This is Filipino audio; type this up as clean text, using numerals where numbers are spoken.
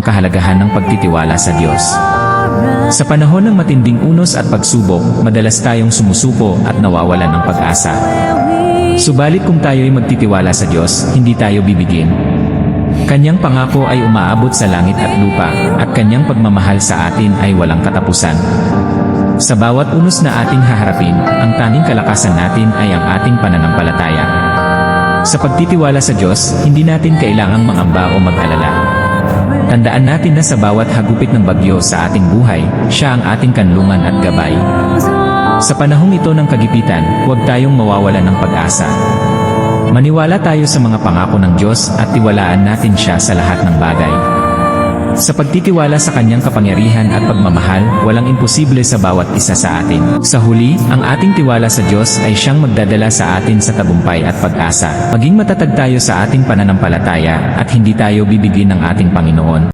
ang kahalagahan ng pagtitiwala sa Diyos. Sa panahon ng matinding unos at pagsubok, madalas tayong sumusuko at nawawalan ng pag-asa. Subalit kung tayo'y magtitiwala sa Diyos, hindi tayo bibigin. Kanyang pangako ay umaabot sa langit at lupa, at kanyang pagmamahal sa atin ay walang katapusan. Sa bawat unos na ating haharapin, ang tanging kalakasan natin ay ang ating pananampalataya. Sa pagtitiwala sa Diyos, hindi natin kailangang mangamba o mag-alala. Tandaan natin na sa bawat hagupit ng bagyo sa ating buhay, siya ang ating kanlungan at gabay. Sa panahong ito ng kagipitan, huwag tayong mawawalan ng pag-asa. Maniwala tayo sa mga pangako ng Diyos at tiwalaan natin siya sa lahat ng bagay. Sa pagtitiwala sa kanyang kapangyarihan at pagmamahal, walang imposible sa bawat isa sa atin. Sa huli, ang ating tiwala sa Diyos ay siyang magdadala sa atin sa tagumpay at pag-asa. Maging matatag tayo sa ating pananampalataya at hindi tayo bibigin ng ating Panginoon.